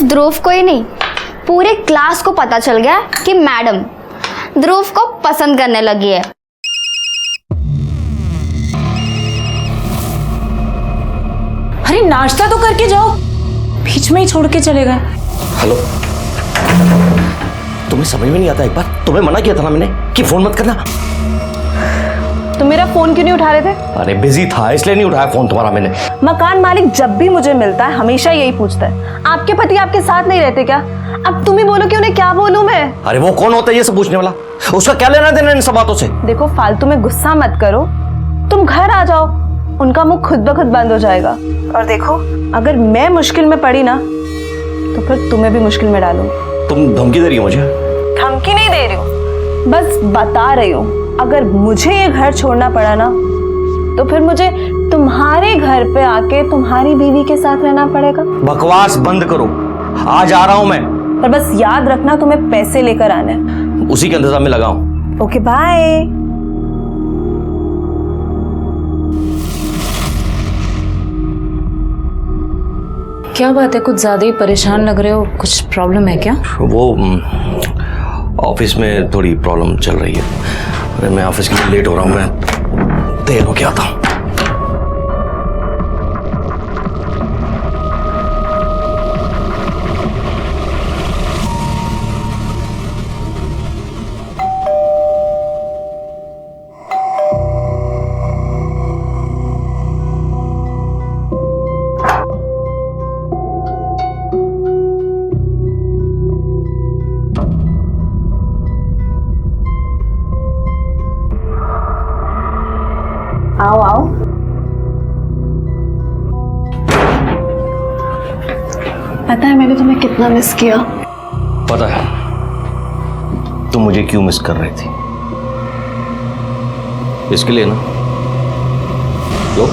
ध्रुव को ही नहीं, पूरे क्लास को पता चल गया कि मैडम ध्रुव को पसंद करने लगी है। अरे नाश्ता तो करके जाओ, बीच में ही छोड़ के चले गए। हेलो, तुम्हें समझ में नहीं आता? एक बार तुम्हें मना किया था ना मैंने कि फोन मत करना। तो मेरा फोन क्यों नहीं उठा रहे थे? अरे बिजी था इसलिए नहीं उठाया फोन तुम्हारा मैंने। मकान मालिक जब भी मुझे मिलता है हमेशा यही पूछता है, आपके पति आपके साथ नहीं रहते क्या? अब तुम ही बोलो कि उन्हें क्या बोलूं मैं? अरे वो कौन होता है ये सब पूछने वाला? उसका क्या लेना देना इन सब बातों से? देखो फालतू में गुस्सा मत करो, तुम घर आ जाओ, उनका मुंह खुद ब खुद बंद हो जाएगा। और देखो अगर मैं मुश्किल में पड़ी ना तो फिर तुम्हें भी मुश्किल में डालूं। तुम धमकी दे रही हो मुझे? धमकी नहीं दे रही हूँ, बस बता रही हूँ अगर मुझे ये घर छोड़ना पड़ा ना तो फिर मुझे तुम्हारे घर पे आके तुम्हारी बीवी के साथ रहना पड़ेगा। बकवास बंद करो, आज आ रहा हूं मैं। पर बस याद रखना तुम्हें पैसे लेकर आने हैं। उसी के इंतजाम में लगा हूं। Okay bye. क्या बात है, कुछ ज्यादा ही परेशान लग रहे हो, कुछ प्रॉब्लम है क्या? वो ऑफिस में थोड़ी प्रॉब्लम चल रही है। अरे मैं ऑफिस के लिए लेट हो रहा हूँ, मैं देर हो गया था। आओ आओ। पता है मैंने तुम्हें कितना मिस किया? पता है तुम मुझे क्यों मिस कर रही थी, इसके लिए ना। क्यों?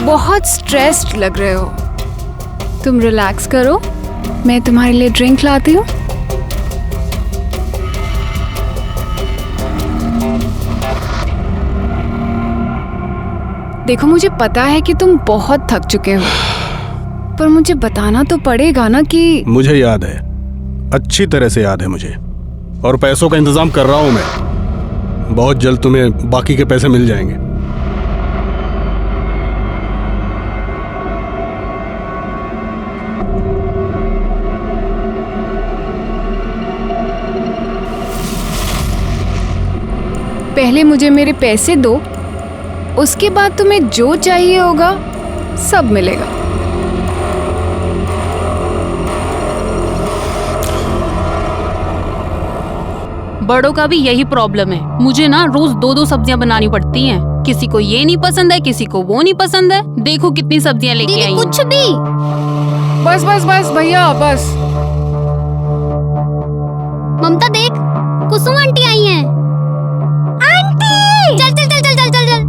बहुत स्ट्रेस्ड लग रहे हो, तुम रिलैक्स करो, मैं तुम्हारे लिए ड्रिंक लाती हूँ। देखो मुझे पता है कि तुम बहुत थक चुके हो, पर मुझे बताना तो पड़ेगा ना कि। मुझे याद है, अच्छी तरह से याद है मुझे, और पैसों का इंतजाम कर रहा हूं मैं। बहुत जल्द तुम्हें बाकी के पैसे मिल जाएंगे। पहले मुझे मेरे पैसे दो, उसके बाद तुम्हें जो चाहिए होगा सब मिलेगा। बड़ों का भी यही प्रॉब्लम है, मुझे ना रोज दो दो सब्जियां बनानी पड़ती हैं। किसी को ये नहीं पसंद है, किसी को वो नहीं पसंद है। देखो कितनी सब्जियां लेके आई। कुछ भी। बस बस बस भैया बस। ममता देख, कुसुम आंटी आई हैं। आंटी चल चल चल चल चल चल चल।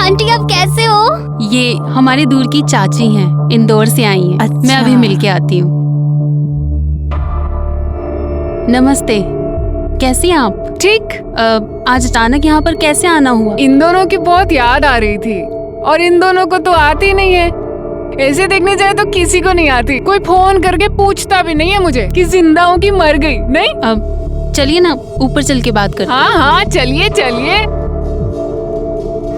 आंटी आप कैसे हो? ये हमारे दूर की चाची हैं, इंदौर से आई हैं। अच्छा। मैं अभी मिलके आती हूँ। नमस्ते, कैसी हैं आप? ठीक। आज अचानक यहाँ पर कैसे आना हुआ? इन दोनों की बहुत याद आ रही थी, और इन दोनों को तो आती नहीं है। ऐसे देखने जाए तो किसी को नहीं आती, कोई फोन करके पूछता भी नहीं है मुझे कि जिंदा हूँ कि मर गई। नहीं, चलिए ना ऊपर चल के बात करते हैं। हाँ हाँ चलिए चलिए।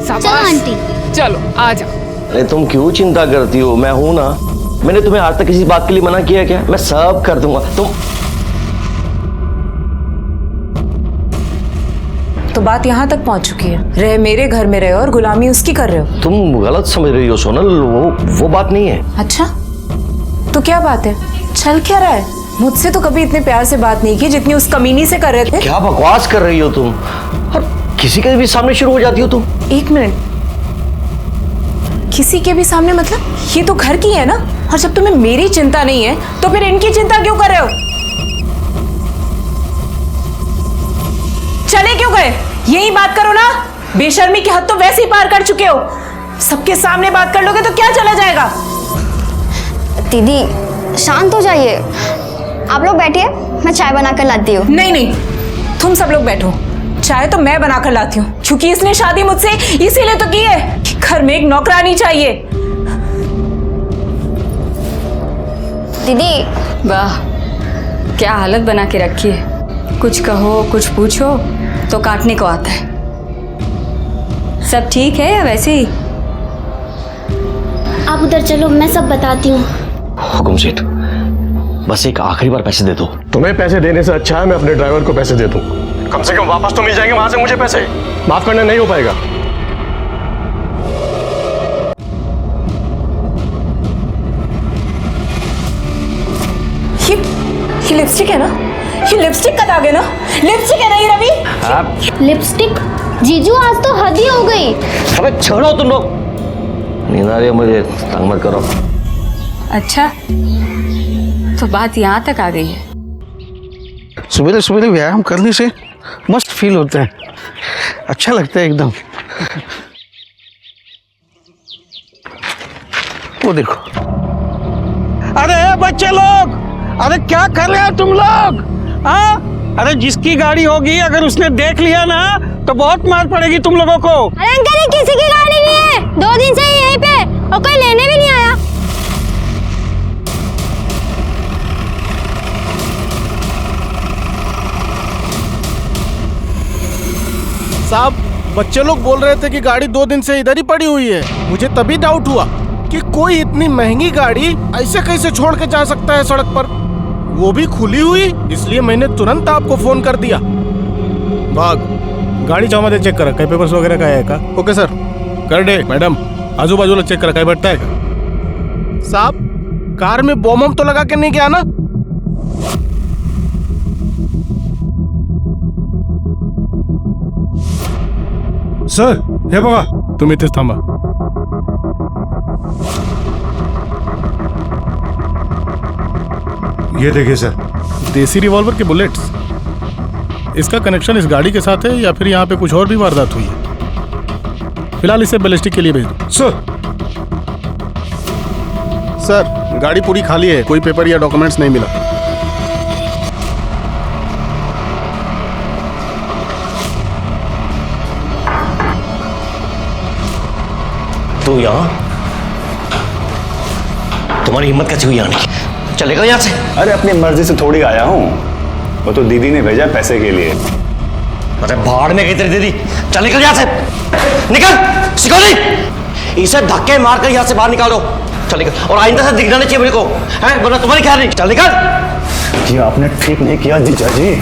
चलो आंटी। चलो आ जाओ। अरे तुम क्यों चिंता करती हो, मैं हूं ना। मैंने तुम्हें आज तक किसी बात के लिए मना किया क्या? मैं सब कर दूंगा। तुम तो बात यहाँ तक पहुँच चुकी है, रहे मेरे घर में रहे और गुलामी उसकी कर रहे हो। तुम गलत समझ रही हो सोनल, वो बात नहीं है। अच्छा तो क्या बात है, चल क्या रहा है? मुझसे तो कभी इतने प्यार से बात नहीं की जितनी उस कमीनी से कर रहे थे। क्या बकवास कर रही हो तुम? और किसी के भी सामने शुरू हो जाती हो तुम। एक मिनट, किसी के भी सामने मतलब? ये तो घर की है ना, और जब तुम्हें मेरी चिंता नहीं है तो फिर इनकी चिंता क्यों कर रहे हो? चले क्यों गए? यही बात करो ना। बेशर्मी की हद तो वैसे ही पार कर चुके हो। सबके सामने बात कर लोगे तो क्या चला जाएगा? दीदी शांत हो जाइए, आप लोग बैठिए, मैं चाय बना कर लाती हूँ। नहीं नहीं, तुम सब लोग बैठो। चाय तो मैं बनाकर लाती हूँ, क्योंकि इसने शादी मुझसे इसीलिए तो की है कि घर में एक नौकरानी चाहिए। दीदी वाह, क्या हालत बना के रखी है। कुछ कहो कुछ पूछो तो काटने को आता है। सब ठीक है या वैसे ही? आप उधर चलो, मैं सब बताती हूँ। हुकुम सेठ, बस एक आखिरी बार पैसे दे दो। तुम्हें पैसे देने से अच्छा है मैं अपने ड्राइवर को पैसे दे दूं। कम से कम वापस तो मिल जाएंगे वहां से मुझे पैसे। माफ करना नहीं हो पाएगा। ये लिपस्टिक है ना? ये लिपस्टिक का दाग है ना? लिपस्टिक है ना ये रवि? लिपस्टिक? जीजू आज तो हद ही हो गई। अबे छोड़ो तुम लोग, नींद आ रही है मुझे, तंग मत करो। अच्छा, तो बात यहाँ तक आ गई है। सुबह सुबह व्यायाम करने से मस्त फील होता है, अच्छा लगता है एकदम। वो देखो, अरे बच्चे लोग, अरे क्या कर रहे हो तुम लोग? हाँ, अरे जिसकी गाड़ी होगी अगर उसने देख लिया ना तो बहुत मार पड़ेगी तुम लोगों को। अरे अंकल, ये किसी की गाड़ी नहीं है, 2 दिन से ही यहीं पे, और कोई लेने भी नहीं आया। साहब, बच्चे लोग बोल रहे थे कि गाड़ी 2 दिन से इधर ही पड़ी हुई है। मुझे तभी डाउट हुआ कि कोई इतनी महंगी गाड़ी ऐसे कैसे छोड़ के जा सकता है सड़क पर, वो भी खुली हुई। इसलिए मैंने तुरंत आपको फोन कर दिया। भाग, गाड़ी मध्ये चेक करा, काही पेपर्स वगैरह काय आहे का? ओके सर, कर दे। मैडम, आजूबाजूला चेक करा, काय भेटताय का? साहब, कार में बॉम्ब तो लगा के नहीं गया ना? सर, हे बघा, तुम्ही इथेच थांबा। ये देखिए सर, देसी रिवॉल्वर के बुलेट्स। इसका कनेक्शन इस गाड़ी के साथ है या फिर यहाँ पे कुछ और भी वारदात हुई है? फिलहाल इसे बैलिस्टिक के लिए भेज दो। सर, गाड़ी पूरी खाली है, कोई पेपर या डॉक्यूमेंट्स नहीं मिला। तू यहाँ, तुम्हारी हिम्मत कैसे हुई आने की? चलेगा यहाँ से? अरे अपनी मर्जी से थोड़ी आया हूँ, वो तो दीदी ने भेजा पैसे के लिए। अरे भाड़ में गई तेरी दीदी, चल निकल यहाँ से, निकल। सिक्योरिटी, इसे धक्के मारकर यहाँ से बाहर निकालो, चल निकल। और आइंदा से दिखना नहीं चाहिए मेरे को, हैं? वरना तुम्हारी ख्याल नहीं, चल निकल। ये आपने ठीक नहीं किया जीजा जी।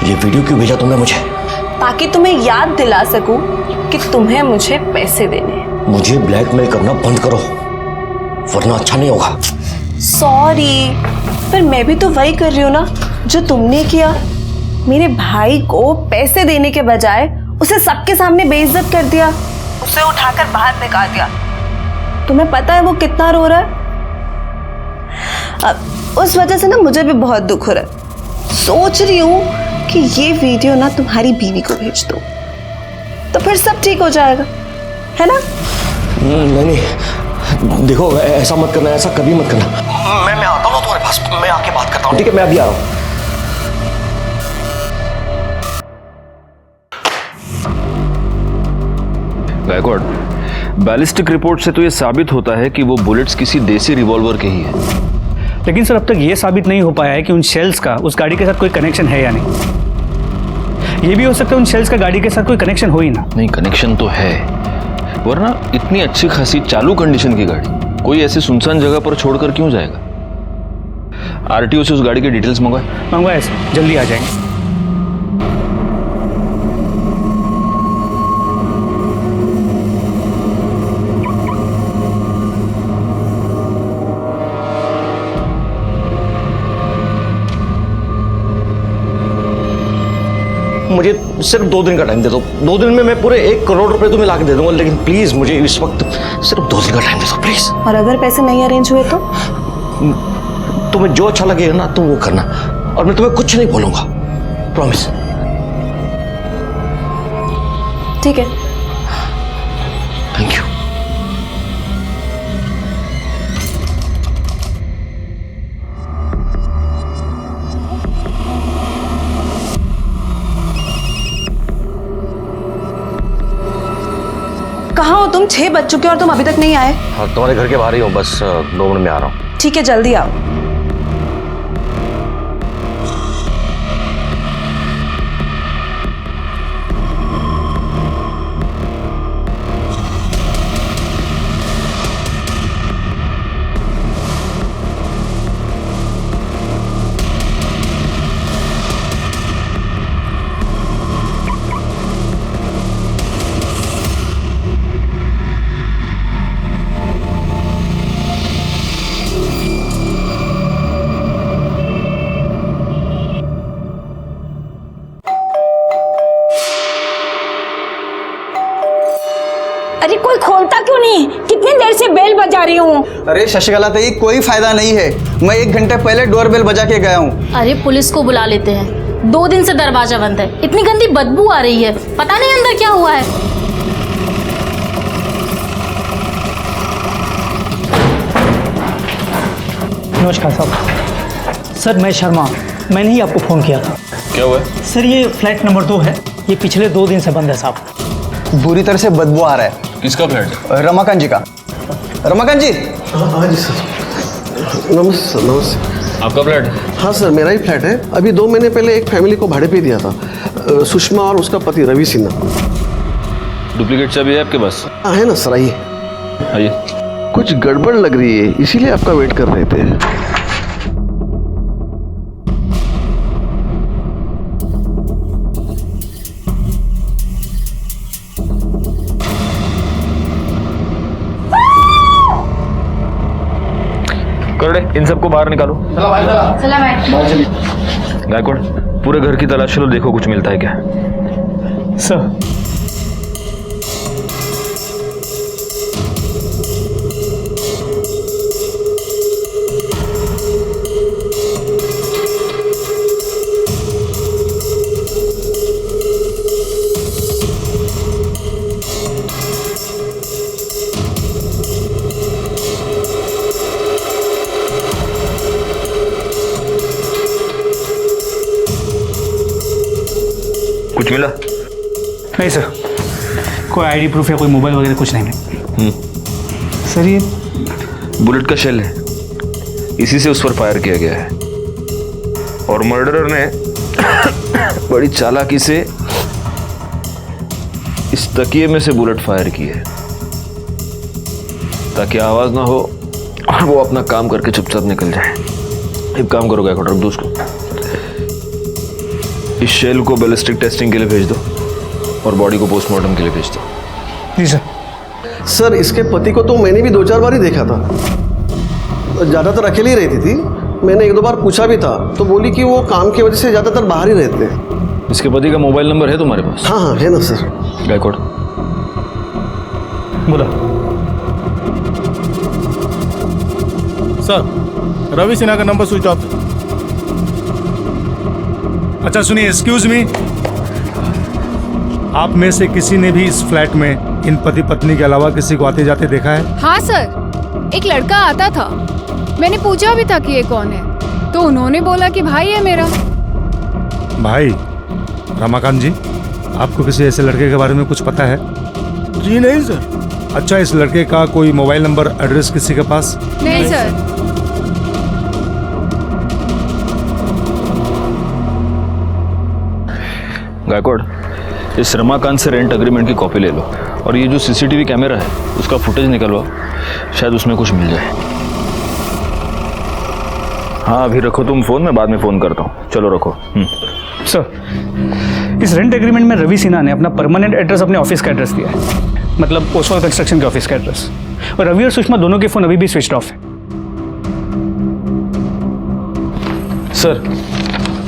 ये वीडियो क्यों भेजा तुमने मुझे? ताकि तुम्हें याद दिला सकूं कि तुम्हें मुझे पैसे देने हैं। मुझे ब्लैकमेल करना बंद करो, वरना अच्छा नहीं होगा। सॉरी, पर मैं भी तो वही कर रही हूँ ना जो तुमने किया। मेरे भाई को पैसे देने के बजाय उसे सबके सामने बेइज्जत कर दिया, उसे उठाकर बाहर फेंका दिया। तुम्हें पता है वो कितना रो रहा है? अब उस वजह से ना मुझे भी बहुत दुख हो रहा है। सोच रही हूँ कि ये वीडियो ना तुम्हारी बीवी को भेज दो, तो फिर सब ठीक हो जाएगा, है ना? नहीं, देखो ऐसा मत करना, ऐसा कभी मत करना। मैं आता हूँ तुम्हारे पास, मैं आके बात करता हूँ, ठीक है? मैं अभी आ रहा हूँ। गायकवाड़, बैलिस्टिक रिपोर्ट से तो ये साबित होता है कि वो बुलेट्स किसी देसी रिवॉल्वर के ही हैं। लेकिन सर अब तक ये साबित नहीं हो पाया है कि उन शेल्स का उस गाड़ी के साथ कोई कनेक्शन है या नहीं। ये भी हो सकता है उन शेल्स का गाड़ी के साथ कोई कनेक्शन हो ही ना। नहीं, कनेक्शन तो है, वरना इतनी अच्छी खासी चालू कंडीशन की गाड़ी कोई ऐसी सुनसान जगह पर छोड़कर क्यों जाएगा। आरटीओ से उस गाड़ी की डिटेल्स मंगवाए सर, जल्दी आ जाएंगे। मुझे सिर्फ 2 दिन का टाइम दे दो। 2 दिन में मैं पूरे 1 करोड़ रुपए तुम्हें ला के दे दूंगा, लेकिन प्लीज मुझे इस वक्त सिर्फ 2 दिन का टाइम दे दो प्लीज। और अगर पैसे नहीं अरेंज हुए तो? तुम्हें जो अच्छा लगेगा ना तुम वो करना, और मैं तुम्हें कुछ नहीं बोलूंगा, प्रॉमिस। ठीक है। Thank you. कहाँ हो तुम? 6 बज चुके और तुम अभी तक नहीं आए। हाँ, तुम्हारे घर के बाहर ही हूँ, बस 2 मिनट में आ रहा हूँ। ठीक है, जल्दी आओ। अरे कोई खोलता क्यों नहीं? कितनी देर से बेल बजा रही हूँ। अरे शशिकला ताई, कोई फायदा नहीं है। मैं 1 घंटे पहले डोरबेल बजा के गया हूँ। अरे पुलिस को बुला लेते हैं, 2 दिन से दरवाजा बंद है, इतनी गंदी बदबू आ रही है, पता नहीं अंदर क्या हुआ है। नमस्कार साहब। सर मैं शर्मा, मैंने ही आपको फ़ोन किया था। क्या हुआ? सर ये फ्लैट नंबर 2 है, ये पिछले 2 दिन से बंद है साहब। बुरी तरह से बदबू आ रहा है। किसका फ्लैट? रमाकांत जी का। रमाकांत जी। हाँ जी सर। नमस्ते। आपका फ्लैट? हाँ सर, मेरा ही फ्लैट है। अभी 2 महीने पहले एक फैमिली को भाड़े पे दिया था, सुषमा और उसका पति रवि सिन्हा। डुप्लीकेट चाबी है आपके पास? हाँ है ना सर, आइए। आइए। कुछ गड़बड़ लग रही है, इसीलिए आपका वेट कर रहे थे। करोड़े, इन सबको बाहर निकालो। गायकवाड़, पूरे घर की तलाश लो, देखो कुछ मिलता है क्या। सर कुछ मिला? नहीं सर, कोई आईडी प्रूफ या कोई मोबाइल वगैरह कुछ नहीं। सर ये बुलेट का शेल है, इसी से उस पर फायर किया गया है, और मर्डरर ने बड़ी चालाकी से इस तकिए में से बुलेट फायर की है ताकि आवाज ना हो और वो अपना काम करके चुपचाप निकल जाए। एक काम करो गायकवाड़, रख दो उसको। इस शेल को बैलिस्टिक टेस्टिंग के लिए भेज दो और बॉडी को पोस्टमार्टम के लिए भेज दो। जी सर। सर इसके पति को तो मैंने भी 2-4 बार ही देखा था, ज़्यादातर अकेले ही रहती थी। मैंने 1-2 बार पूछा भी था तो बोली कि वो काम की वजह से ज़्यादातर बाहर ही रहते हैं। इसके पति का मोबाइल नंबर है तुम्हारे पास? हाँ हाँ है ना सर। गायकवाड़ बोला। सर रवि सिन्हा का नंबर स्विच ऑफ। अच्छा सुनिए, एक्सक्यूज मी, आप में से किसी ने भी इस फ्लैट में इन पति पत्नी के अलावा किसी को आते जाते देखा है? हाँ सर, एक लड़का आता था, मैंने पूछा भी था कि ये कौन है, तो उन्होंने बोला कि भाई है मेरा। भाई? रमाकांत जी, आपको किसी ऐसे लड़के के बारे में कुछ पता है? जी नहीं सर। अच्छा, इस लड़के का कोई मोबाइल नंबर, एड्रेस किसी के पास? नहीं सर। गायकवाड़, इस रमाकांत से रेंट एग्रीमेंट की कॉपी ले लो और ये जो सीसीटीवी कैमरा है उसका फुटेज निकलवाओ, शायद उसमें कुछ मिल जाए। हाँ अभी रखो तुम फोन, मैं बाद में फोन करता हूँ। चलो रखो। सर, इस रेंट एग्रीमेंट में रवि सिन्हा ने अपना परमानेंट एड्रेस अपने ऑफिस का एड्रेस दिया है, मतलब ओसवाल कंस्ट्रक्शन के ऑफिस का एड्रेस। और रवि और सुषमा दोनों के फोन अभी भी स्विच ऑफ है।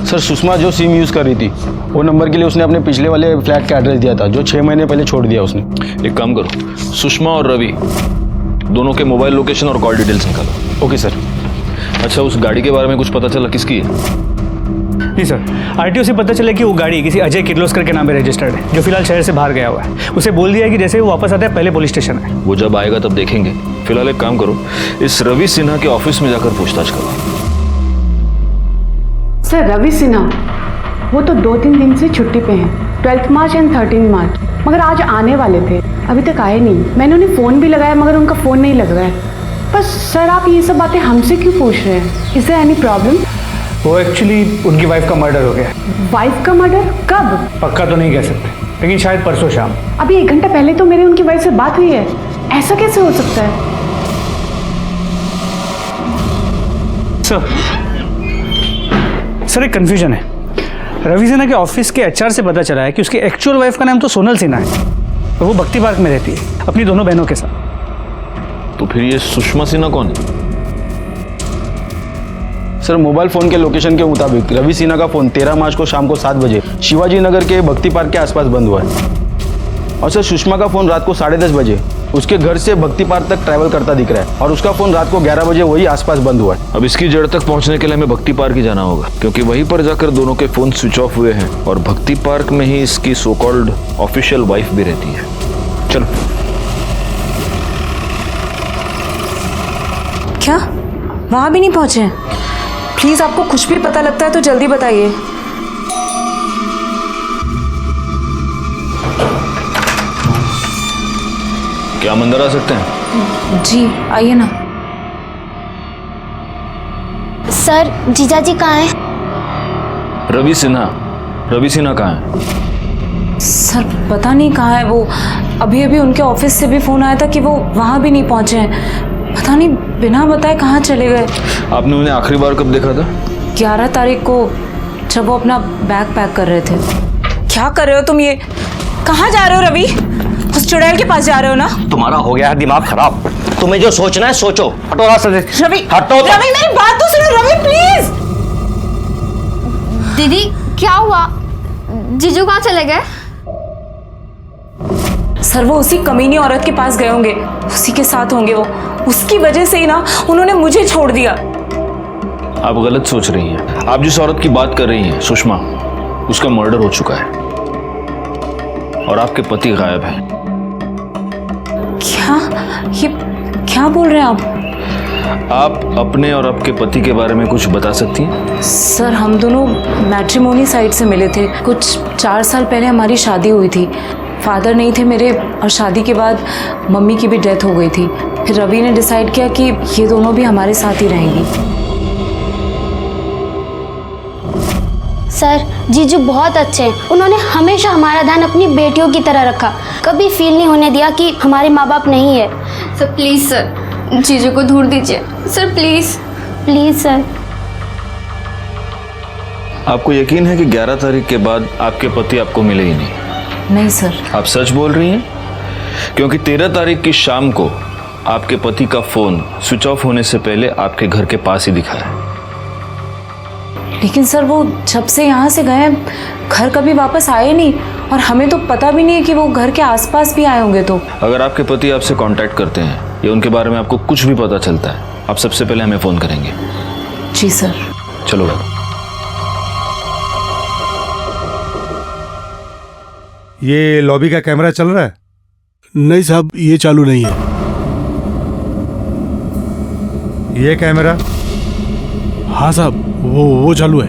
सर सुषमा जो सिम यूज़ कर रही थी वो नंबर के लिए उसने अपने पिछले वाले फ्लैट का एड्रेस दिया था जो 6 महीने पहले छोड़ दिया उसने। एक काम करो, सुषमा और रवि दोनों के मोबाइल लोकेशन और कॉल डिटेल्स निकालो। Okay sir. अच्छा, उस गाड़ी के बारे में कुछ पता चला किसकी है? जी सर, आरटीओ से पता चला कि वो गाड़ी किसी अजय किर्लोस्कर के नाम पे रजिस्टर्ड है, जो फिलहाल शहर से बाहर गया हुआ है। उसे बोल दिया है कि जैसे वो वापस आता है पहले पुलिस स्टेशन है। वो जब आएगा तब देखेंगे। फिलहाल एक काम करो, इस रवि सिन्हा के ऑफिस में जाकर पूछताछ करो। सर रवि सिन्हा वो तो 2-3 दिन से छुट्टी पे हैं, 12 मार्च एंड 13 मार्च, मगर आज आने वाले थे, अभी तक आए नहीं। मैंने उन्हें फ़ोन भी लगाया मगर उनका फ़ोन नहीं लग रहा है। बस सर आप ये सब बातें हमसे क्यों पूछ रहे हैं? Is there any problem? वो एक्चुअली उनकी वाइफ का मर्डर हो गया। वाइफ का मर्डर कब? पक्का तो नहीं कह सकते, लेकिन शायद परसों शाम। अभी 1 घंटा पहले तो मेरी उनकी वाइफ से बात हुई है, ऐसा कैसे हो सकता है? सर एक कंफ्यूजन है। रवि सिन्हा के ऑफिस के एचआर से पता चला है कि उसकी एक्चुअल वाइफ का नाम तो सोनल सिन्हा है और वो भक्ति पार्क में रहती है अपनी दोनों बहनों के साथ। तो फिर ये सुषमा सिन्हा कौन है? सर मोबाइल फ़ोन के लोकेशन के मुताबिक रवि सिन्हा का फ़ोन 13 मार्च को शाम को 7 बजे शिवाजी नगर के भक्ति पार्क के आसपास बंद हुआ है। और सर सुषमा का फ़ोन रात को 10:30 बजे उसके घर से भक्ति पार्क तक ट्रैवल करता दिख रहा है और उसका फ़ोन रात को 11 बजे वही आसपास बंद हुआ है। अब इसकी जड़ तक पहुंचने के लिए हमें भक्ति पार्क ही जाना होगा, क्योंकि वहीं पर जाकर दोनों के फ़ोन स्विच ऑफ हुए हैं और भक्ति पार्क में ही इसकी सो कॉल्ड ऑफिशियल वाइफ भी रहती है। चलो। क्या वहां भी नहीं पहुंचे? प्लीज आपको कुछ भी पता लगता है तो जल्दी बताइए। क्या हम अंदर आ सकते हैं? जी आइए ना। सर जीजाजी कहाँ हैं? रवि सिन्हा कहाँ है? सर पता नहीं कहाँ है वो। अभी अभी उनके ऑफिस से भी फोन आया था कि वो वहां भी नहीं पहुंचे हैं। पता नहीं बिना बताए कहाँ चले गए। आपने उन्हें आखिरी बार कब देखा था? 11 तारीख को, जब वो अपना बैग पैक कर रहे थे। क्या कर रहे हो तुम? ये कहाँ जा रहे हो रवि? उस चुड़ैल के पास जा रहे हो ना? तुम्हारा हो गया है दिमाग खराब। तुम्हें जो सोचना है सोचो। हटो रास्ते से। रवि हटो। रवि मेरी बात तो सुनो रवि प्लीज। दीदी क्या हुआ? जीजू कहाँ चले गए? सर वो उसी कमीनी औरत के पास गए होंगे, उसी के साथ होंगे वो। उसकी वजह से ही ना उन्होंने मुझे छोड़ दिया। आप गलत सोच रही हैं। आप जिस औरत की बात कर रही हैं सुषमा, उसका मर्डर हो चुका है और आपके पति गायब हैं। क्या? ये क्या बोल रहे हैं आप? आप अपने और आपके पति के बारे में कुछ बता सकती हैं? सर हम दोनों मैट्रिमोनी साइट से मिले थे। कुछ 4 साल पहले हमारी शादी हुई थी। फादर नहीं थे मेरे और शादी के बाद मम्मी की भी डेथ हो गई थी। फिर रवि ने डिसाइड किया कि ये दोनों भी हमारे साथ ही रहेंगी। सर जीजू बहुत अच्छे हैं, उन्होंने हमेशा हमारा ध्यान अपनी बेटियों की तरह रखा, कभी फील नहीं होने दिया कि हमारे माँ बाप नहीं है। सर प्लीज़ सर, जीजू को दूर दीजिए सर, प्लीज़ प्लीज सर। आपको यकीन है कि 11 तारीख के बाद आपके पति आपको मिले ही नहीं? नहीं सर। आप सच बोल रही हैं? क्योंकि 13 तारीख की शाम को आपके पति का फोन स्विच ऑफ होने से पहले आपके घर के पास ही दिखा है। लेकिन सर वो जब से यहाँ से गए घर कभी वापस आए नहीं और हमें तो पता भी नहीं है कि वो घर के आसपास भी आए होंगे। तो अगर आपके पति आपसे कांटेक्ट करते हैं या उनके बारे में आपको कुछ भी पता चलता है, आप सबसे पहले हमें फोन करेंगे। जी सर। चलो बैठो। ये लॉबी का कैमरा चल रहा है? नहीं साहब ये चालू नहीं है। ये कैमरा? हाँ साहब वो चालू है।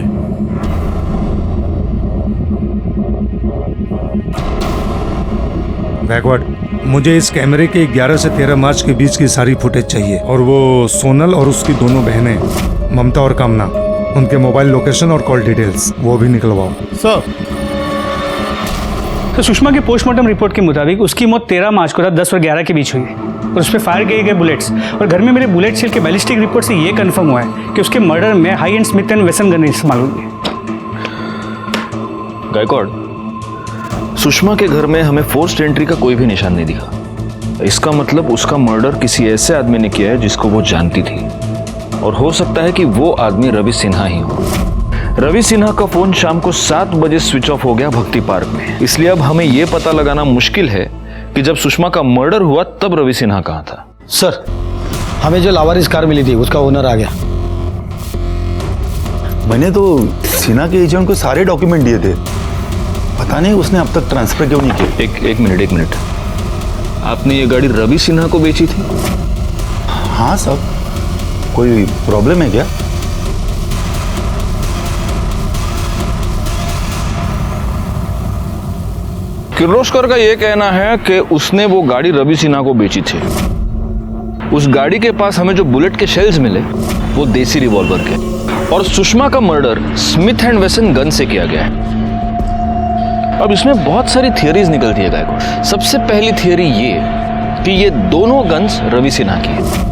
बैकवर्ड, मुझे इस कैमरे के 11 से 13 मार्च के बीच की सारी फुटेज चाहिए और वो सोनल और उसकी दोनों बहनें ममता और कामना, उनके मोबाइल लोकेशन और कॉल डिटेल्स वो भी निकलवाओ। सर तो सुषमा के पोस्टमार्टम रिपोर्ट के मुताबिक उसकी मौत 13 मार्च को रात 10 और 11 के बीच हुई है और उस पर फायर किए गए बुलेट्स और घर में मेरे बुलेट शेल के बैलिस्टिक रिपोर्ट से ये कंफर्म हुआ है कि उसके मर्डर में high and Smith and Wesson gun इस्तेमाल हुई है। गायकवाड़, सुषमा के घर में हमें फोर्स्ड एंट्री का कोई भी निशान नहीं दिखा। इसका मतलब उसका मर्डर किसी ऐसे आदमी ने किया है जिसको वो जानती थी, और हो सकता है कि वो आदमी रवि सिन्हा ही हो। रवि सिन्हा का फोन शाम को 7 बजे स्विच ऑफ हो गया भक्ति पार्क में, इसलिए अब हमें यह पता लगाना मुश्किल है कि जब सुषमा का मर्डर हुआ तब रवि सिन्हा कहाँ था। सर, हमें जो लावारिस कार मिली थी उसका ओनर आ गया। मैंने तो सिन्हा के एजेंट को सारे डॉक्यूमेंट दिए थे, पता नहीं उसने अब तक ट्रांसफर क्यों नहीं किया। एक मिनट, आपने ये गाड़ी रवि सिन्हा को बेची थी? हाँ सर, कोई प्रॉब्लम है क्या? किर्लोस्कर का यह कहना है कि उसने वो गाड़ी रवि सिन्हा को बेची थी। उस गाड़ी के पास हमें जो बुलेट के शेल्स मिले वो देसी रिवॉल्वर के, और सुषमा का murder Smith and Wesson gun से किया गया है। अब इसमें बहुत सारी थियरीज निकलती है गायकवाड़। सबसे पहली थियरी ये कि ये दोनों गन्स रवि सिन्हा की है।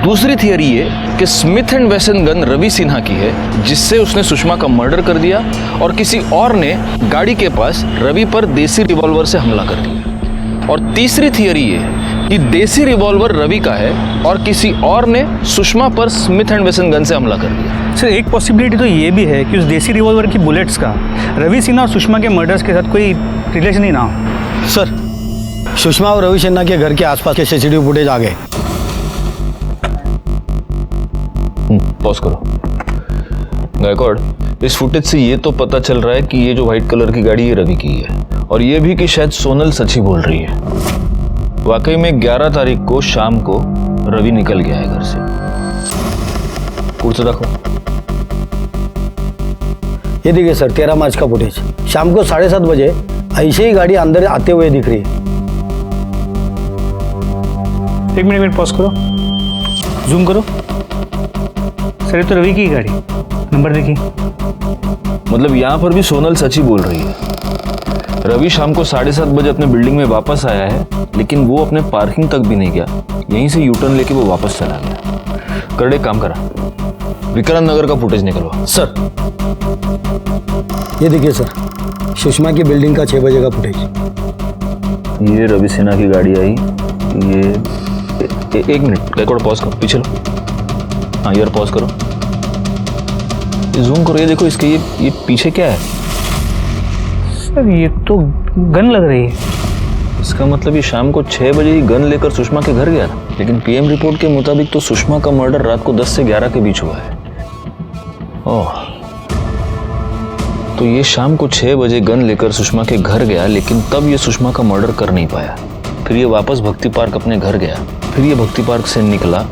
दूसरी थियरी ये कि Smith and Wesson gun Ravi Sinha की है जिससे उसने सुषमा का मर्डर कर दिया, और किसी और ने गाड़ी के पास रवि पर देसी रिवॉल्वर से हमला कर दिया। और तीसरी थियरी ये कि देसी रिवॉल्वर रवि का है और किसी और ने सुषमा पर स्मिथ एंड वेसन गन से हमला कर दिया। सर, एक पॉसिबिलिटी तो ये भी है कि उस देसी रिवॉल्वर की बुलेट्स का रवि सिन्हा और सुषमा के मर्डर्स के साथ कोई रिलेशन ही ना हो। सर, सुषमा और रवि सिन्हा के घर के आसपास के सीसीटीवी फुटेज आ गए। पॉज करो गायकवाड़, इस फुटेज से ये तो पता चल रहा है कि ये जो व्हाइट कलर की गाड़ी ये रवि की है, और ये भी कि शायद सोनल सच ही बोल रही है। वाकई में 11 तारीख को शाम को रवि निकल गया है घर से। कुर्सी रखो। ये देखिए सर, 13 मार्च का फुटेज। शाम को 7:30 बजे ऐसे ही गाड़ी अंदर आते हुए दिख रही है। एक मिनट पॉज करो, जूम करो। सर, ये तो रवि की गाड़ी, नंबर देखिए। मतलब यहाँ पर भी सोनल सच ही बोल रही है। रवि शाम को 7:30 बजे अपने बिल्डिंग में वापस आया है, लेकिन वो अपने पार्किंग तक भी नहीं गया, यहीं से यू टर्न लेके वो वापस चला गया। करड़े काम करा, विक्रांत नगर का फुटेज निकलवा। सर, ये देखिए सर, सुषमा की बिल्डिंग का 6 बजे का फुटेज। ये रवि सिन्हा की गाड़ी आई। ये एक मिनट गायकवाड़, पॉज करो, पीछे लो। हाँ यार, पॉज करो, जूम करो। ये देखो इसके ये पीछे क्या है? सर, ये तो गन लग रही है। इसका मतलब ये शाम को 6 बजे ही गन लेकर सुषमा के घर गया था, लेकिन पीएम रिपोर्ट के मुताबिक तो सुषमा का मर्डर रात को 10 से 11 के बीच हुआ है। ओह, तो ये शाम को 6 बजे गन लेकर सुषमा के घर गया, लेकिन तब ये सुषमा का मर्डर कर नहीं पाया। फिर ये वापस भक्ति पार्क अपने घर गया, फिर ये भक्ति पार्क से निकला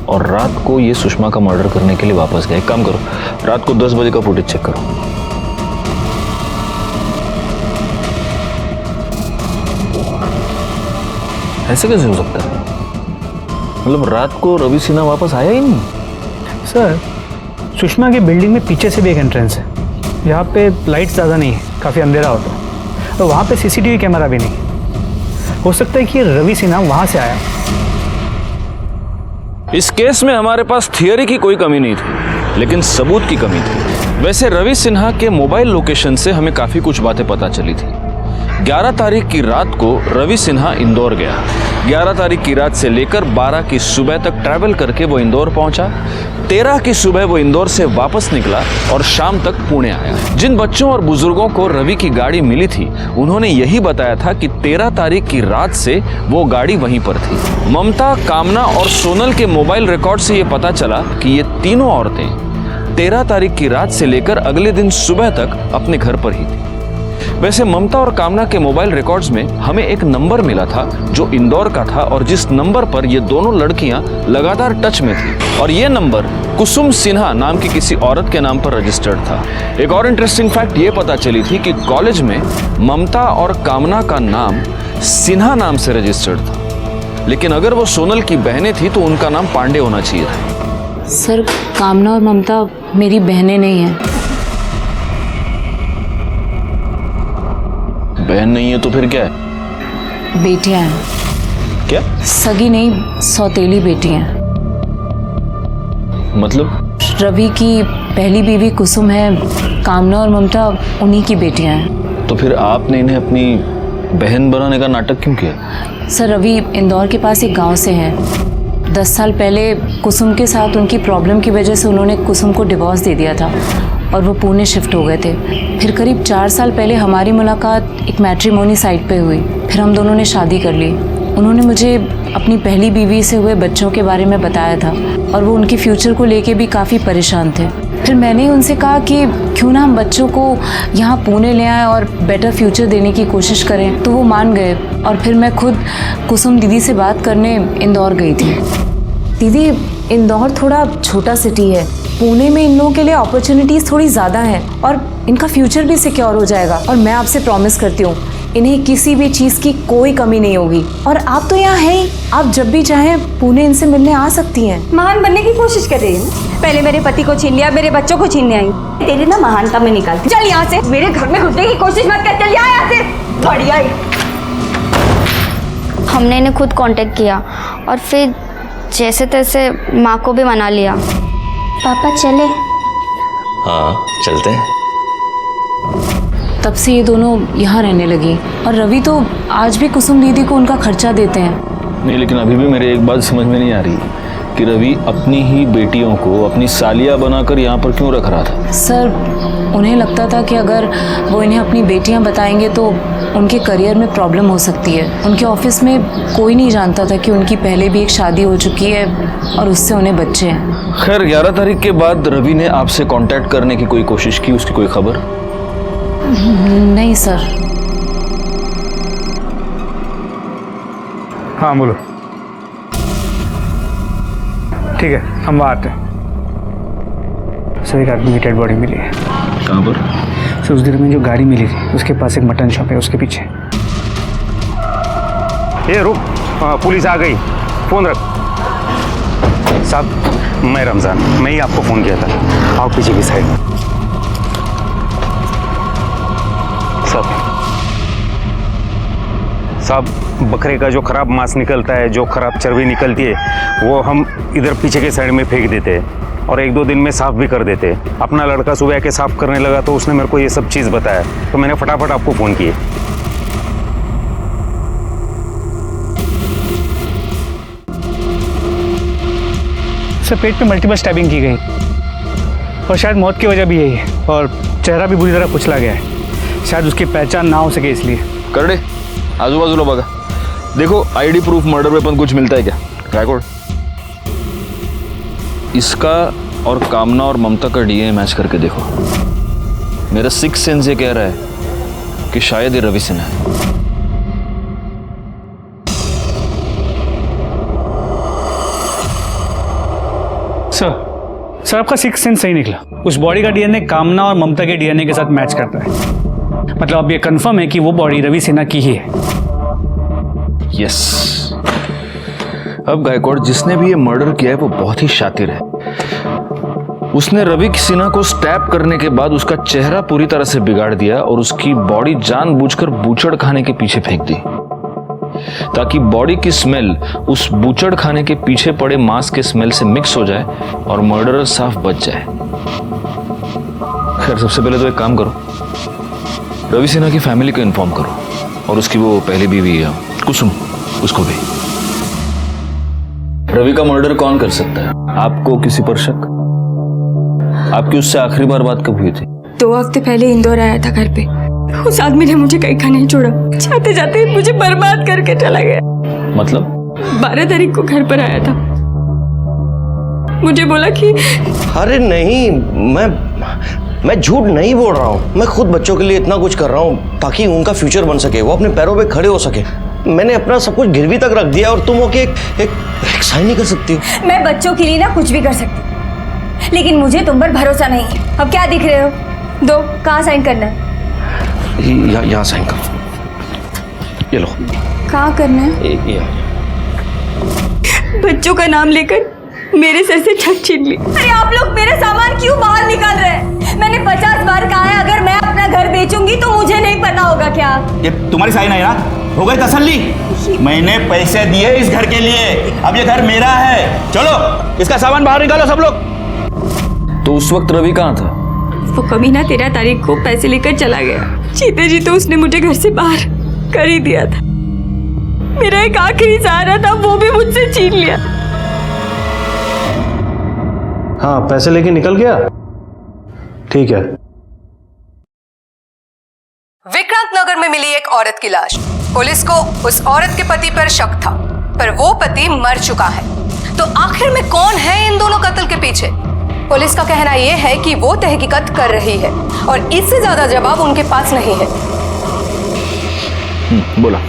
और रात को ये सुषमा का मर्डर करने के लिए वापस गया। एक काम करो, रात को 10 बजे का फुटेज चेक करो। ऐसे कैसे हो सकता है? मतलब रात को रवि सिन्हा वापस आया ही नहीं? सर, सुषमा की बिल्डिंग में पीछे से भी एक एंट्रेंस है, यहाँ पे लाइट ज़्यादा नहीं है, काफ़ी अंधेरा होता है, और वहाँ पे सीसीटीवी कैमरा भी नहीं। हो सकता है कि रवि सिन्हा वहाँ से आया। इस केस में हमारे पास थियरी की कोई कमी नहीं थी, लेकिन सबूत की कमी थी। वैसे रवि सिन्हा के मोबाइल लोकेशन से हमें काफ़ी कुछ बातें पता चली थी। 11 तारीख की रात को रवि सिन्हा इंदौर गया। 11 तारीख की रात से लेकर 12 की सुबह तक ट्रैवल करके वो इंदौर पहुंचा। 13 की सुबह वो इंदौर से वापस निकला और शाम तक पुणे आया। जिन बच्चों और बुजुर्गों को रवि की गाड़ी मिली थी, उन्होंने यही बताया था कि 13 तारीख की रात से वो गाड़ी वहीं पर थी। ममता, कामना और सोनल के मोबाइल रिकॉर्ड से ये पता चला कि ये तीनों औरतें 13 तारीख की रात से लेकर अगले दिन सुबह तक अपने घर पर ही थी। वैसे ममता और कामना के मोबाइल रिकॉर्ड्स में हमें एक नंबर मिला था जो इंदौर का था, और जिस नंबर पर ये दोनों लड़कियां लगातार टच में थी, और ये नंबर कुसुम सिन्हा नाम की किसी औरत के नाम पर रजिस्टर्ड था। एक और इंटरेस्टिंग फैक्ट ये पता चली थी कि कॉलेज में ममता और कामना का नाम सिन्हा नाम से रजिस्टर्ड था, लेकिन अगर वो सोनल की बहनें थी तो उनका नाम पांडे होना चाहिए था। सर, कामना और ममता मेरी बहनें नहीं हैं। बहन नहीं है तो फिर क्या है? बेटियां हैं। क्या? सगी नहीं, सौतेली बेटियां हैं। मतलब? रवि की पहली बीवी कुसुम है, कामना और ममता उन्हीं की बेटियां हैं। तो फिर आपने इन्हें अपनी बहन बनाने का नाटक क्यों किया? सर, रवि इंदौर के पास एक गांव से हैं। 10 साल पहले कुसुम के साथ उनकी प्रॉब्लम की वजह से उन्होंने कुसुम को डिवोर्स दे दिया था और वो पुणे शिफ्ट हो गए थे। फिर करीब 4 साल पहले हमारी मुलाकात एक मैट्रिमोनी साइट पे हुई। फिर हम दोनों ने शादी कर ली। उन्होंने मुझे अपनी पहली बीवी से हुए बच्चों के बारे में बताया था और वो उनके फ्यूचर को लेके भी काफ़ी परेशान थे। फिर मैंने उनसे कहा कि क्यों ना हम बच्चों को यहाँ पुणे ले आएं और बेटर फ्यूचर देने की कोशिश करें, तो वो मान गए और फिर मैं खुद कुसुम दीदी से बात करने इंदौर गई थी। दीदी, इंदौर थोड़ा छोटा सिटी है। पुणे में इन लोगों के लिए अपॉर्चुनिटीज़ थोड़ी ज़्यादा हैं और इनका फ्यूचर भी सिक्योर हो जाएगा। और मैं आपसे प्रॉमिस करती हूँ, इन्हें किसी भी चीज़ की कोई कमी नहीं होगी। और आप तो यहाँ हैं ही, आप जब भी चाहें पुणे इनसे मिलने आ सकती हैं। महान बनने की कोशिश कर रही है ना? पहले मेरे पति को छीन लिया, मेरे बच्चों को छीनने आई। तेरी ना महानता में निकालती। चल यहाँ से, मेरे घर में घुसने की कोशिश मत कर। चल यहाँ से, बढ़िया ही। हमने इन्हें खुद कांटेक्ट किया और फिर जैसे तैसे माँ को भी मना लिया। पापा चले? हाँ चलते हैं। तब से ये दोनों यहाँ रहने लगी और रवि तो आज भी कुसुम दीदी को उनका खर्चा देते हैं। नहीं, लेकिन अभी भी मेरे एक बात समझ में नहीं आ रही कि रवि अपनी ही बेटियों को अपनी सालिया बनाकर यहाँ पर क्यों रख रहा था? सर, उन्हें लगता था कि अगर वो इन्हें अपनी बेटियाँ बताएंगे तो उनके करियर में प्रॉब्लम हो सकती है। उनके ऑफिस में कोई नहीं जानता था कि उनकी पहले भी एक शादी हो चुकी है और उससे उन्हें बच्चे हैं। खैर, 11 तारीख के बाद रवि ने आपसे कांटेक्ट करने की कोई कोशिश की? उसकी कोई खबर? नहीं सर। हाँ बोलो। ठीक है, हम वहाँ आते हैं। सर, एक आदमी की डेड बॉडी मिली है। कहाँ पर? सर, उस दिन में जो गाड़ी मिली थी उसके पास एक मटन शॉप है, उसके पीछे। ये रुक, पुलिस आ गई, फोन रख। साहब, मैं रमज़ान, मैं ही आपको फ़ोन किया था। आओ पीछे की साइड। साहब, बकरे का जो खराब मांस निकलता है, जो खराब चर्बी निकलती है, वो हम इधर पीछे के साइड में फेंक देते हैं और 1-2 दिन में साफ़ भी कर देते हैं। अपना लड़का सुबह के साफ़ करने लगा तो उसने मेरे को ये सब चीज़ बताया, तो मैंने फटाफट आपको फ़ोन किए। सर, पेट पे मल्टीपल स्टैबिंग की गई और शायद मौत की वजह भी यही है और चेहरा भी बुरी तरह कुचला गया है। शायद उसकी पहचान ना हो सके इसलिए। कर दे, आजू बाजू लो बगा। देखो, आईडी प्रूफ, मर्डर वेपन कुछ मिलता है क्या? गायकवाड़, इसका और कामना और ममता का डीएनए मैच करके देखो। मेरा 6th सेंस ये कह रहा है कि शायद ये रवि सिन्हा है। सर, आपका 6th सेंस सही निकला। उस बॉडी का डीएनए कामना और ममता के डीएनए के साथ मैच करता है। मतलब अब ये कंफर्म है कि वो बॉडी रवि सिन्हा की ही है। यस। अब गायकवाड़, जिसने भी ये मर्डर किया है वो बहुत ही शातिर है। उसने रवि सिन्हा को स्टैप करने के बाद उसका चेहरा पूरी तरह से बिगाड़ दिया और उसकी बॉडी जानबूझकर बूचड़ खाने के पीछे फेंक दी, ताकि बॉडी की स्मेल उस बूचड़ खाने के पीछे पड़े मांस के स्मेल से मिक्स हो जाए और मर्डरर साफ बच जाए। खैर, सबसे पहले तो एक काम करो, रवि सिन्हा की फैमिली को इन्फॉर्म करो और उसकी वो पहली बीवी है कुसुम, उसको भी। रवि का मर्डर कौन कर सकता है? आपको किसी पर शक? आपकी उससे आखिरी बार बात कब हुई थी? 2 हफ्ते पहले इंदौर आया था घर पे। उस आदमी ने मुझे कहीं का नहीं छोड़ा, जाते जाते मुझे बर्बाद करके चला गया। मतलब? 12 तारीख को घर पर आया था, मुझे बोला कि अरे नहीं, मैं झूठ नहीं बोल रहा हूँ। मैं खुद बच्चों के लिए इतना कुछ कर रहा हूँ ताकि उनका फ्यूचर बन सके, वो अपने पैरों पे खड़े हो सके। मैंने अपना सब कुछ गिरवी तक रख दिया और तुम हो के एक साइन नहीं कर सकती हो। मैं बच्चों के लिए ना कुछ भी कर सकती, लेकिन मुझे तुम पर भरोसा नहीं है। अब क्या दिख रहे हो? दो, कहाँ साइन करना है? यहाँ साइन करो। ये लो। कहाँ करना है? बच्चों का नाम लेकर मेरे सर से छत छीन ली। अरे आप लोग मेरे सामान क्यों बाहर निकाल रहे हैं? मैंने 50 बार कहा है अगर मैं अपना घर बेचूंगी तो मुझे नहीं पता होगा क्या। ये तुम्हारी साइन है ना, हो गई तसल्ली। मैंने पैसे दिए इस घर के लिए, अब ये घर मेरा है। चलो इसका सामान बाहर निकालो सब लोग। तो उस वक्त रवि कहाँ था? वो कमीना 13 तारीख को पैसे लेकर चला गया। जीते जी तो उसने मुझे घर से बाहर कर ही दिया था। मेरा एक आखिरी सहारा था, वो भी मुझसे छीन लिया। हाँ, पैसे लेके निकल गया। ठीक है। विक्रांत नगर में मिली एक औरत की लाश। पुलिस को उस औरत के पति पर शक था, पर वो पति मर चुका है। तो आखिर में कौन है इन दोनों कत्ल के पीछे? पुलिस का कहना यह है कि वो तहकीकात कर रही है और इससे ज्यादा जवाब उनके पास नहीं है। बोला।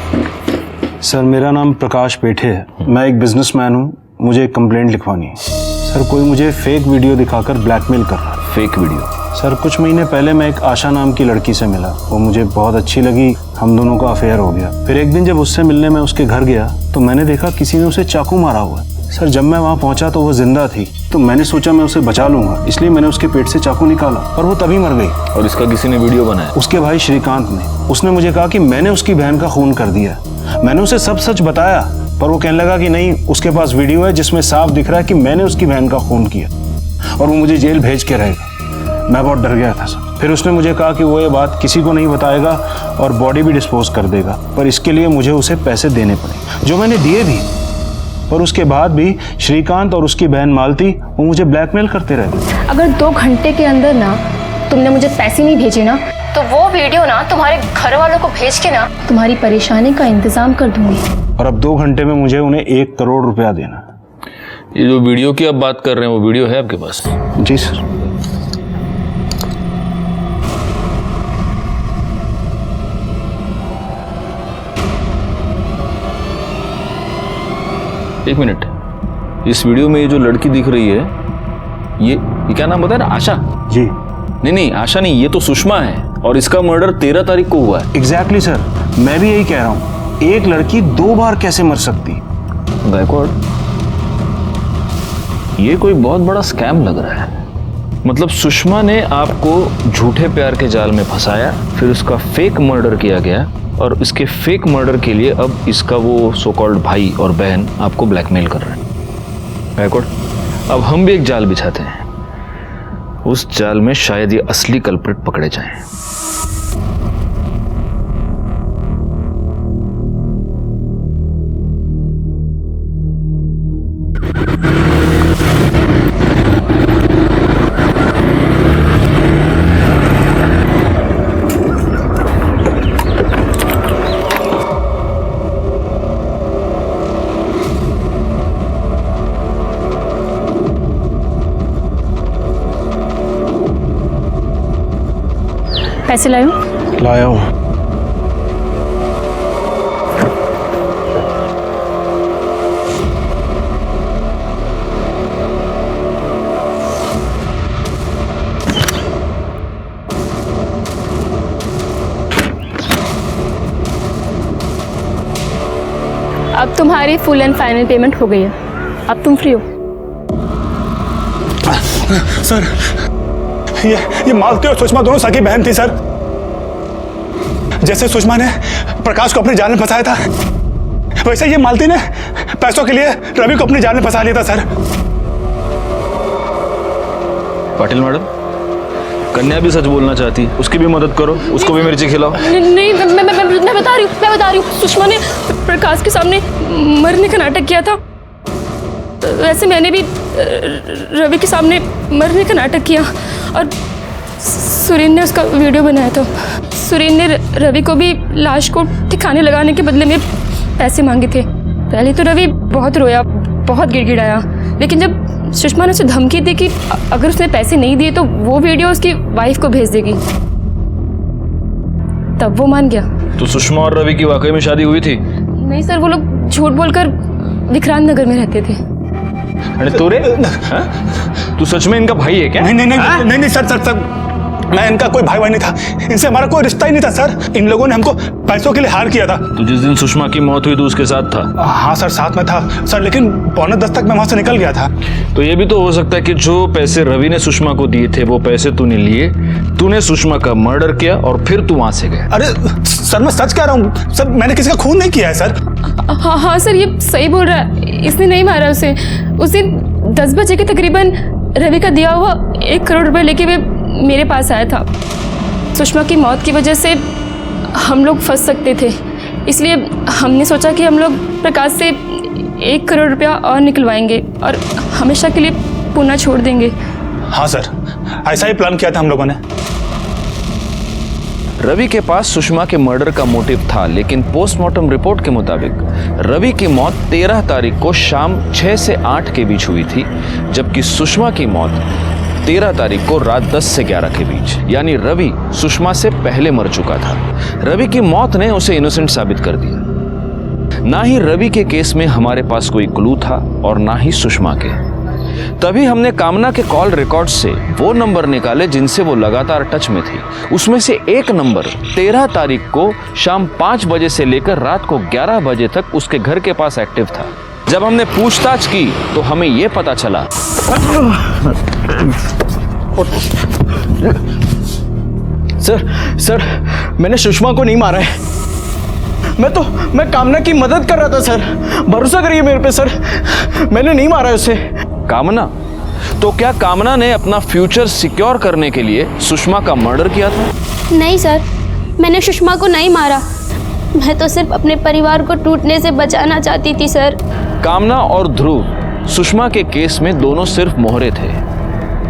सर, मेरा नाम प्रकाश पेठे है। मैं एक बिजनेसमैन हूँ। मुझे एक कंप्लेंट लिखवानी है। सर, कोई मुझे फेक वीडियो दिखाकर ब्लैकमेल कर रहा है। Fake video? सर, कुछ महीने पहले मैं एक आशा नाम की लड़की से मिला। वो मुझे बहुत अच्छी लगी, हम दोनों का अफेयर हो गया। फिर एक दिन जब उससे मिलने मैं उसके घर गया तो मैंने देखा किसी ने उसे चाकू मारा हुआ है। सर, जब मैं वहाँ पहुँचा तो वो जिंदा थी, तो मैंने सोचा मैं उसे बचा लूंगा, इसलिए मैंने उसके पेट से चाकू निकाला और वो तभी मर गई। और इसका किसी ने वीडियो बनाया? उसके भाई श्रीकांत ने। उसने मुझे कहा कि मैंने उसकी बहन का खून कर दिया। मैंने उसे सब सच बताया, पर वो कहने लगा कि नहीं, उसके पास वीडियो है जिसमें साफ दिख रहा है कि मैंने उसकी बहन का खून किया और वो मुझे जेल भेज के रहेगा। मैं बहुत डर गया था सर। फिर उसने मुझे कहा कि वो ये बात किसी को नहीं बताएगा और बॉडी भी डिस्पोज कर देगा, पर इसके लिए मुझे उसे पैसे देने पड़े, जो मैंने दिए भी। और उसके बाद भी श्रीकांत और उसकी बहन मालती वो मुझे ब्लैकमेल करते रहे। अगर 2 घंटे के अंदर ना तुमने मुझे पैसे नहीं भेजे ना, तो वो वीडियो ना तुम्हारे घर वालों को भेज के ना तुम्हारी परेशानी का इंतजाम कर दूंगी। और अब 2 घंटे में मुझे उन्हें 1 करोड़ रुपया देना। ये जो वीडियो की आप बात कर रहे हैं, वो वीडियो है आपके पास? जी सर। एक मिनट, इस वीडियो में ये जो लड़की दिख रही है, ये क्या नाम बताया ना? आशा जी? नहीं, आशा नहीं, ये तो सुषमा है और इसका मर्डर 13 तारीख को हुआ है। एग्जैक्टली सर, मैं भी यही कह रहा हूँ। एक लड़की 2 बार कैसे मर सकती? गायकवाड़, ये कोई बहुत बड़ा स्कैम लग रहा है। मतलब सुषमा ने आपको झूठे प्यार के जाल में फंसाया, फिर उसका फेक मर्डर किया गया और इसके फेक मर्डर के लिए अब इसका वो सो कॉल्ड भाई और बहन आपको ब्लैकमेल कर रहे हैं। गायकवाड़, अब हम भी एक जाल बिछाते हैं। उस जाल में शायद ये असली कल्प्रिट पकड़े जाएं। पैसे लायो? लाया हूँ। अब तुम्हारी फुल एंड फाइनल पेमेंट हो गई है, अब तुम फ्री हो। सर, ये मालती और सुषमा दोनों सगी बहन थी सर। जैसे सुषमा ने प्रकाश को अपने जाल में फंसाया था, वैसे ये मालती ने पैसों के लिए रवि को अपने जाल में फंसा लिया था सर। पाटिल मैडम, कन्या भी सच बोलना चाहती, उसकी भी मदद करो, उसको भी मिर्ची खिलाओ। नहीं, मैं बता रही हूँ। सुषमा ने प्रकाश के सामने मरने का नाटक किया था। वैसे मैंने भी रवि के सामने मरने का नाटक किया और सुरेन ने उसका वीडियो बनाया था। सुरेन ने रवि को भी लाश को ठिकाने लगाने के बदले में पैसे मांगे थे। पहले तो रवि बहुत रोया, बहुत गिड़गिड़ाया, लेकिन जब सुषमा ने उसे धमकी दी कि अगर उसने पैसे नहीं दिए तो वो वीडियो उसकी वाइफ को भेज देगी, तब वो मान गया। तो सुषमा और रवि की वाकई में शादी हुई थी? नहीं सर, वो लोग झूठ बोलकर विक्रांत नगर में रहते थे। अरे तू रे, तू सच में इनका भाई है क्या? नहीं सर, मैं इनका कोई भाई नहीं था, इनसे हमारा कोई रिश्ता ही नहीं था सर। इन लोगों ने हमको पैसों के लिए हार किया था। तो जिस दिन सुषमा की मौत हुई तो उसके साथ था? हाँ सर, साथ में था सर, लेकिन 9:45 तक मैं वहां से निकल गया था। तो ये भी तो हो सकता है कि जो पैसे रवि ने सुषमा को दिए थे वो पैसे तूने लिए, तूने सुषमा का मर्डर किया और फिर तू वहां से गया। अरे सर, मैं सच कह रहा हूँ सर, मैंने किसी का खून नहीं किया है सर। हाँ सर, ये सही बोल रहा है, इसने नहीं मारा उसे। उस दिन 10 बजे के तकरीबन रवि का दिया हुआ 1 करोड़ रुपए लेके वे मेरे पास आया था। सुषमा की मौत की वजह से हम लोग फंस सकते थे, इसलिए हमने सोचा कि हम लोग प्रकाश से 1 करोड़ रुपया और निकलवाएंगे और हमेशा के लिए पूना छोड़ देंगे। हाँ सर, ऐसा ही प्लान किया था हम लोगों ने। रवि के पास सुषमा के मर्डर का मोटिव था, लेकिन पोस्टमार्टम रिपोर्ट के मुताबिक रवि की मौत 13 तारीख को शाम 6 से 8 के बीच हुई थी, जबकि सुषमा की मौत 13 तारीख को रात 10 से 11 के बीच, यानी रवि सुषमा से पहले मर चुका था। रवि की मौत ने उसे इनोसेंट साबित कर दिया। ना ही रवि के केस में हमारे पास कोई क्लू था और ना ही सुषमा के। तभी हमने कामना के कॉल रिकॉर्ड से वो नंबर निकाले जिनसे वो लगातार टच में थी। उसमें से एक नंबर 13 तारीख को शाम 5 बजे से लेकर रात को 11 बजे तक उसके घर के पास एक्टिव था। जब हमने पूछताछ की तो हमें ये पता चला। सर, मैंने सुषमा को नहीं मारा है। मैं कामना की मदद कर रहा था सर, भरोसा करिए मेरे पे सर, मैंने नहीं मारा उसे। कामना? तो क्या कामना ने अपना फ्यूचर सिक्योर करने के लिए सुषमा का मर्डर किया था? नहीं सर, मैंने सुषमा को नहीं मारा, मैं तो सिर्फ अपने परिवार को टूटने से बचाना चाहती थी सर। कामना और ध्रुव सुषमा के केस में दोनों सिर्फ मोहरे थे,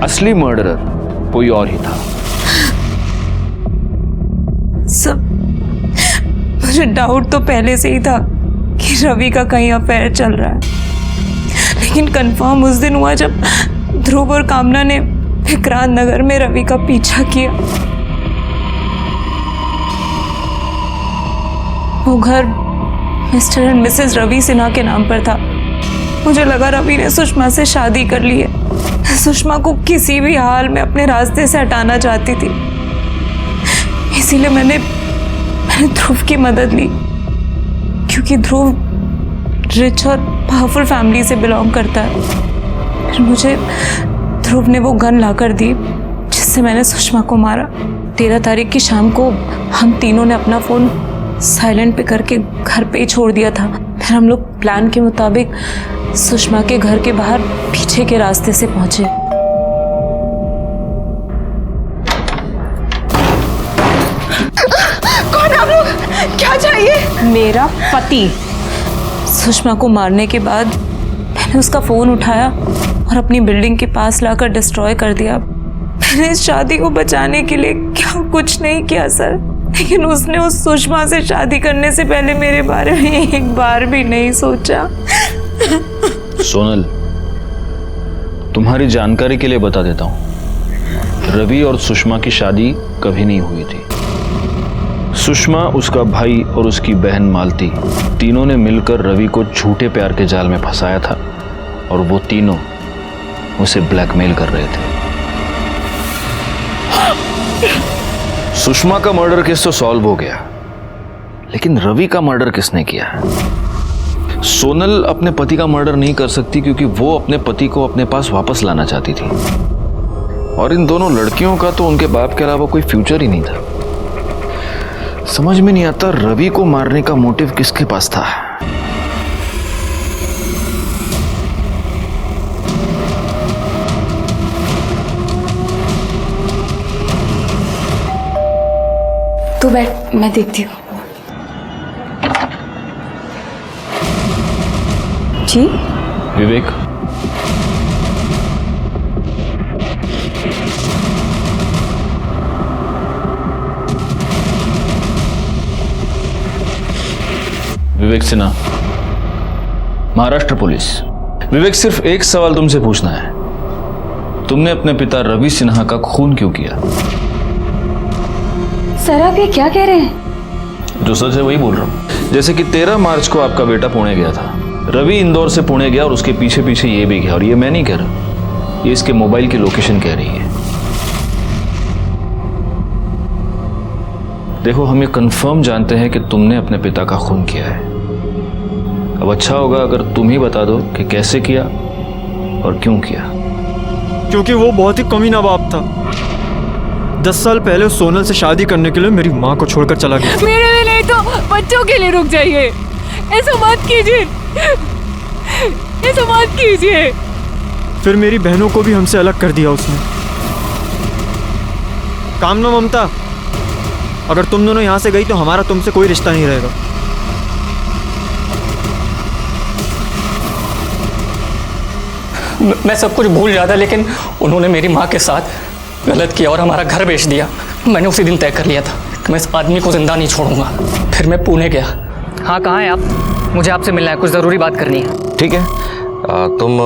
असली मर्डरर कोई और ही था। सब मुझे डाउट तो पहले से ही था कि रवि का कहीं अफेयर चल रहा है, लेकिन कंफर्म उस दिन हुआ जब ध्रुव और कामना ने विक्रांत नगर में रवि का पीछा किया। वो घर mister and missus Ravi Sinha के नाम पर था। मुझे लगा रवि ने सुषमा से शादी कर ली है, सुषमा को किसी भी हाल में अपने रास्ते से हटाना चाहती थी, इसीलिए मैंने ध्रुव की मदद ली, क्योंकि ध्रुव रिच और पावरफुल फैमिली से बिलोंग करता है। फिर मुझे ध्रुव ने वो गन लाकर दी जिससे मैंने सुषमा को मारा। 13 तारीख की शाम को हम तीनों ने अपना फ़ोन साइलेंट पे करके घर पे ही छोड़ दिया था। फिर हम लोग प्लान के मुताबिक सुषमा के घर के बाहर पीछे के रास्ते से पहुंचे। कौन आप लोग? क्या चाहिए? मेरा पति। सुषमा को मारने के बाद मैंने उसका फ़ोन उठाया और अपनी बिल्डिंग के पास लाकर डिस्ट्रॉय कर दिया। मैंने इस शादी को बचाने के लिए क्या कुछ नहीं किया सर, लेकिन उसने उस सुषमा से शादी करने से पहले मेरे बारे में एक बार भी नहीं सोचा। सोनल, तुम्हारी जानकारी के लिए बता देता हूँ, रवि और सुषमा की शादी कभी नहीं हुई थी। सुषमा, उसका भाई और उसकी बहन मालती, तीनों ने मिलकर रवि को झूठे प्यार के जाल में फंसाया था और वो तीनों उसे ब्लैकमेल कर रहे थे। सुषमा का मर्डर केस तो सॉल्व हो गया, लेकिन रवि का मर्डर किसने किया? सोनल अपने पति का मर्डर नहीं कर सकती क्योंकि वो अपने पति को अपने पास वापस लाना चाहती थी, और इन दोनों लड़कियों का तो उनके बाप के अलावा कोई फ्यूचर ही नहीं था। समझ में नहीं आता रवि को मारने का मोटिव किसके पास था। तू बैठ, मैं देखती हूँ। जी विवेक, विवेक सिन्हा, महाराष्ट्र पुलिस। विवेक, सिर्फ एक सवाल तुमसे पूछना है, तुमने अपने पिता रवि सिन्हा का खून क्यों किया? सर, आप ये क्या कह रहे हैं? जो सच है वही बोल रहा हूँ। जैसे कि 13 मार्च को आपका बेटा पुणे गया था, रवि इंदौर से पुणे गया और उसके पीछे पीछे ये भी गया, और ये मैं नहीं कह रहा, ये इसके मोबाइल की लोकेशन कह रही है। देखो, हम ये कंफर्म जानते हैं कि तुमने अपने पिता का खून किया है। अब अच्छा होगा अगर तुम ही बता दो कि कैसे किया और क्यों किया। क्योंकि वो बहुत ही कमीना बाप था। 10 साल पहले सोनल से शादी करने के लिए मेरी माँ को छोड़कर चला गया। मेरे लिए नहीं तो बच्चों के लिए रुक जाइए। ऐसा मत कीजिए, ऐसा मत कीजिए। फिर मेरी बहनों को भी हमसे अलग कर दिया उसने। कामना ममता, अगर तुम दोनों यहाँ से गई तो हमारा तुमसे कोई रिश्ता नहीं रहेगा। मैं सब कुछ भूल जाता, लेकिन उन्होंने मेरी माँ के साथ गलत किया और हमारा घर बेच दिया। मैंने उसी दिन तय कर लिया था कि मैं इस आदमी को जिंदा नहीं छोड़ूंगा। फिर मैं पुणे गया। हाँ, कहाँ हैं आप? मुझे आपसे मिलना है, कुछ ज़रूरी बात करनी है। ठीक है, तुम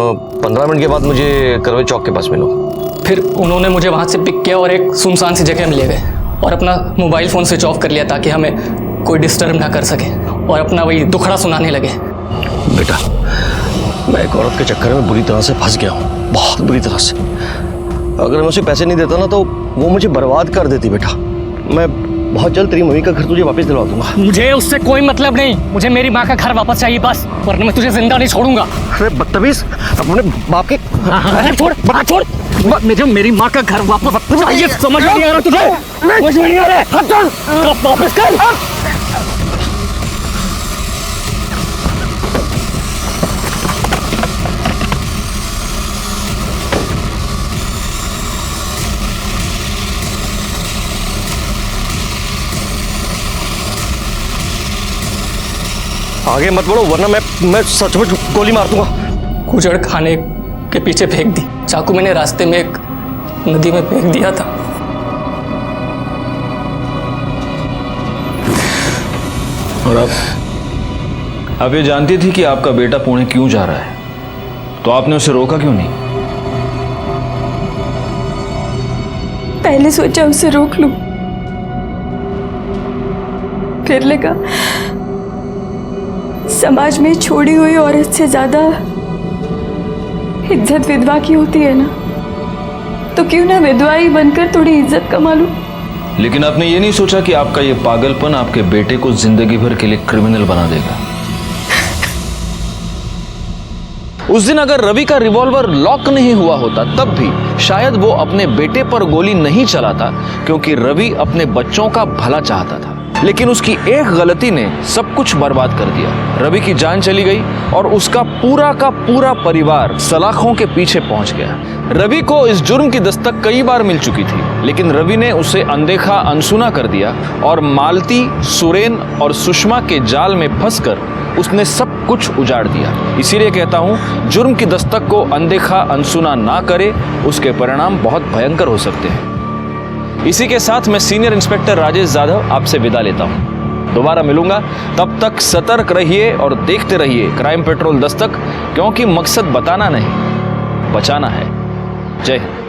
15 मिनट के बाद मुझे करवे चौक के पास मिलो। फिर उन्होंने मुझे वहाँ से पिक किया और एक सुनसान सी जगह में ले गए और अपना मोबाइल फ़ोन स्विच ऑफ कर लिया ताकि हमें कोई डिस्टर्ब ना कर सके, और अपना वही दुखड़ा सुनाने लगे। बेटा, मैं एक औरत के चक्कर में बुरी तरह से फंस गया हूँ, बहुत बुरी तरह से। अगर मैं उसे पैसे नहीं देता ना तो वो मुझे बर्बाद कर देती। बेटा, मैं बहुत जल्द तेरी मम्मी का घर तुझे वापस दिलवा दूंगा। मुझे उससे कोई मतलब नहीं, मुझे मेरी माँ का घर वापस चाहिए बस, वरना मैं तुझे जिंदा नहीं छोड़ूंगा। अरे बदतमीज, अपने बाप के छोड़, छोड़। मुझे मेरी माँ का घर वापस चाहिए। समझ में नहीं आ रहा तुझे? समझ में नहीं आ रहा? वापस कर। आगे मत बढ़ो वरना मैं सचमुच गोली मार दूंगा। कुचड़ खाने के पीछे फेंक दी। चाकू मैंने रास्ते में एक नदी में फेंक दिया था। और अब ये जानती थी कि आपका बेटा पुणे क्यों जा रहा है, तो आपने उसे रोका क्यों नहीं? पहले सोचा उसे रोक लूं, फिर लगा समाज में छोड़ी हुई औरत से ज्यादा इज्जत विधवा की होती है ना, तो क्यों ना विधवा ही बनकर थोड़ी इज्जत कमा लूं। लेकिन आपने ये नहीं सोचा कि आपका ये पागलपन आपके बेटे को जिंदगी भर के लिए क्रिमिनल बना देगा। उस दिन अगर रवि का रिवॉल्वर लॉक नहीं हुआ होता तब भी शायद वो अपने बेटे पर गोली नहीं चलाता, क्योंकि रवि अपने बच्चों का भला चाहता था। लेकिन उसकी एक गलती ने सब कुछ बर्बाद कर दिया। रवि की जान चली गई और उसका पूरा का पूरा परिवार सलाखों के पीछे पहुंच गया। रवि को इस जुर्म की दस्तक कई बार मिल चुकी थी, लेकिन रवि ने उसे अनदेखा अनसुना कर दिया और मालती, सुरेन और सुषमा के जाल में फंसकर उसने सब कुछ उजाड़ दिया। इसीलिए कहता हूं, जुर्म की दस्तक को अनदेखा अनसुना ना करे, उसके परिणाम बहुत भयंकर हो सकते हैं। इसी के साथ मैं सीनियर इंस्पेक्टर राजेश जाधव आपसे विदा लेता हूं। दोबारा मिलूंगा, तब तक सतर्क रहिए और देखते रहिए क्राइम पेट्रोल दस्तक, क्योंकि मकसद बताना नहीं, बचाना है। जय हिंद।